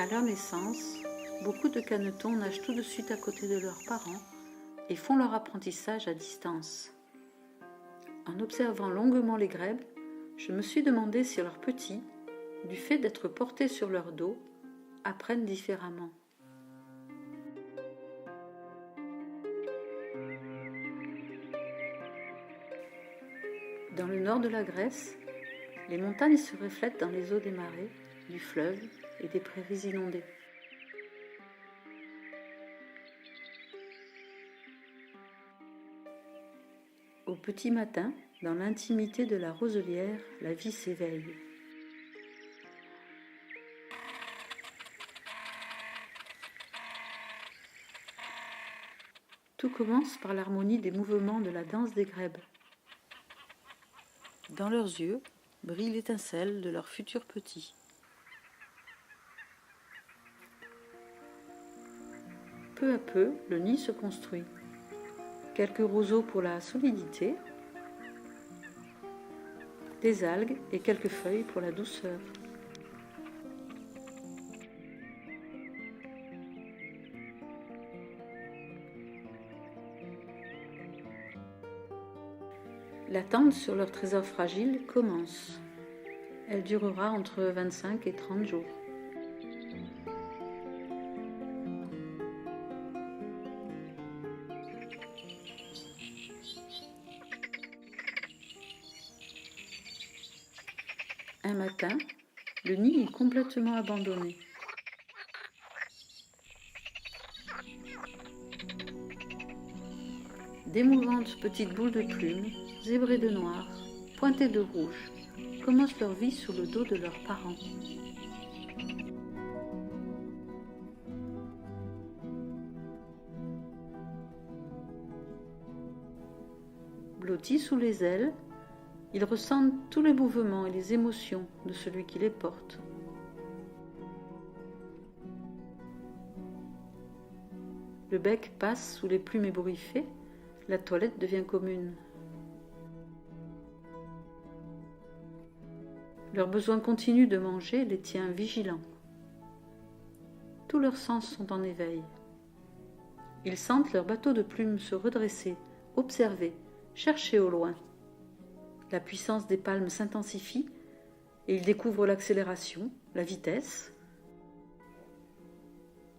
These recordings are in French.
À leur naissance, beaucoup de canetons nagent tout de suite à côté de leurs parents et font leur apprentissage à distance. En observant longuement les grèbes, je me suis demandé si leurs petits, du fait d'être portés sur leur dos, apprennent différemment. Dans le nord de la Grèce, les montagnes se reflètent dans les eaux des marais, du fleuve et des prairies inondées. Au petit matin, dans l'intimité de la roselière, la vie s'éveille. Tout commence par l'harmonie des mouvements de la danse des grèbes. Dans leurs yeux brille l'étincelle de leur futur petit. Peu à peu, le nid se construit. Quelques roseaux pour la solidité, des algues et quelques feuilles pour la douceur. L'attente sur leur trésor fragile commence. Elle durera entre 25 et 30 jours. Un matin, le nid est complètement abandonné. D'émouvantes petites boules de plumes, zébrées de noir, pointées de rouge, commencent leur vie sous le dos de leurs parents. Blottis sous les ailes, ils ressentent tous les mouvements et les émotions de celui qui les porte. Le bec passe sous les plumes ébouriffées, la toilette devient commune. Leur besoin continu de manger les tient vigilants. Tous leurs sens sont en éveil. Ils sentent leur bateau de plumes se redresser, observer, chercher au loin. La puissance des palmes s'intensifie et ils découvrent l'accélération, la vitesse.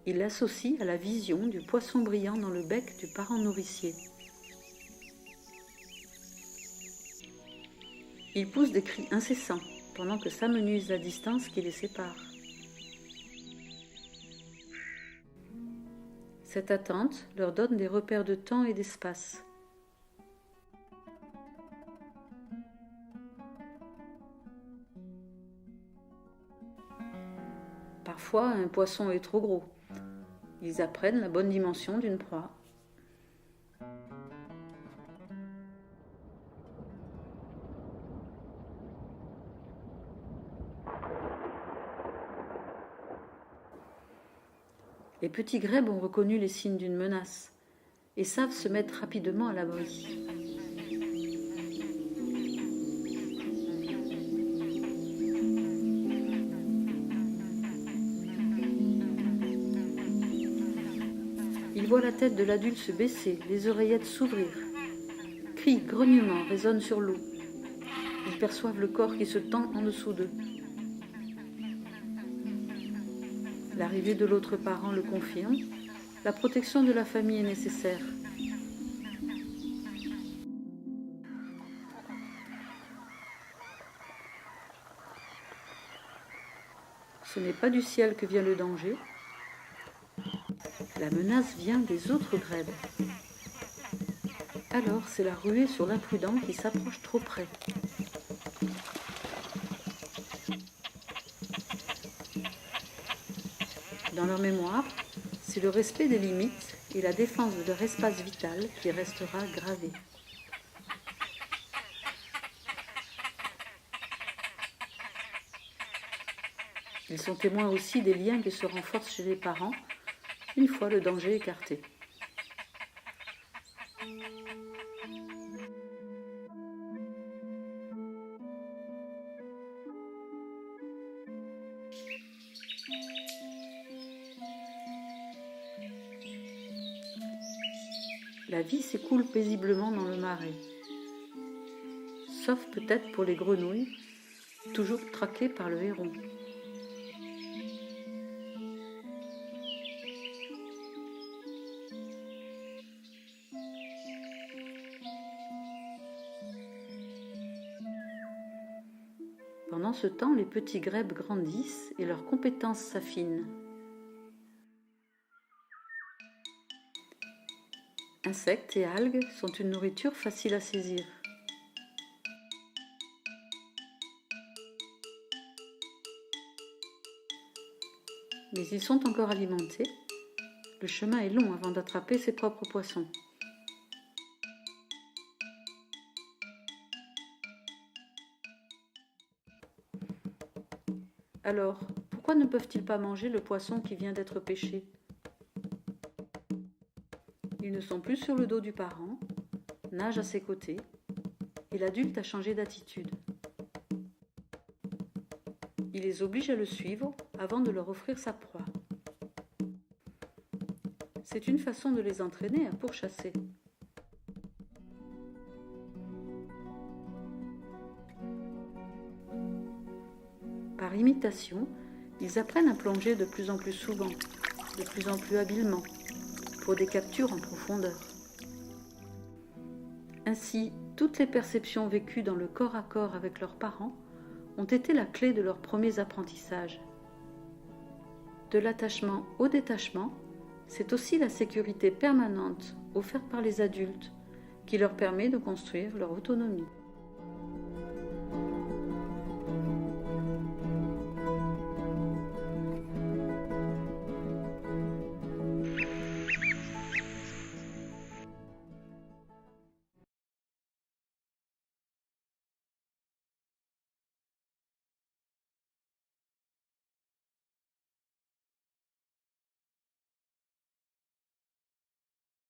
Ils l'associent à la vision du poisson brillant dans le bec du parent nourricier. Ils poussent des cris incessants pendant que s'amenuise la distance qui les sépare. Cette attente leur donne des repères de temps et d'espace. Parfois, un poisson est trop gros. Ils apprennent la bonne dimension d'une proie. Les petits grèbes ont reconnu les signes d'une menace et savent se mettre rapidement à l'abri. Ils voient la tête de l'adulte se baisser, les oreillettes s'ouvrir. Cris, grognements résonnent sur l'eau. Ils perçoivent le corps qui se tend en dessous d'eux. L'arrivée de l'autre parent le confirme. La protection de la famille est nécessaire. Ce n'est pas du ciel que vient le danger. La menace vient des autres grèbes. Alors c'est la ruée sur l'imprudent qui s'approche trop près. Dans leur mémoire, c'est le respect des limites et la défense de leur espace vital qui restera gravé. Ils sont témoins aussi des liens qui se renforcent chez les parents une fois le danger écarté. La vie s'écoule paisiblement dans le marais. Sauf peut-être pour les grenouilles, toujours traquées par le héron. Pendant ce temps, les petits grèbes grandissent et leurs compétences s'affinent. Insectes et algues sont une nourriture facile à saisir. Mais ils sont encore alimentés. Le chemin est long avant d'attraper ses propres poissons. Alors, pourquoi ne peuvent-ils pas manger le poisson qui vient d'être pêché ? Ils ne sont plus sur le dos du parent, nagent à ses côtés, et l'adulte a changé d'attitude. Il les oblige à le suivre avant de leur offrir sa proie. C'est une façon de les entraîner à pourchasser. Par imitation, ils apprennent à plonger de plus en plus souvent, de plus en plus habilement, pour des captures en profondeur. Ainsi, toutes les perceptions vécues dans le corps à corps avec leurs parents ont été la clé de leurs premiers apprentissages. De l'attachement au détachement, c'est aussi la sécurité permanente offerte par les adultes qui leur permet de construire leur autonomie.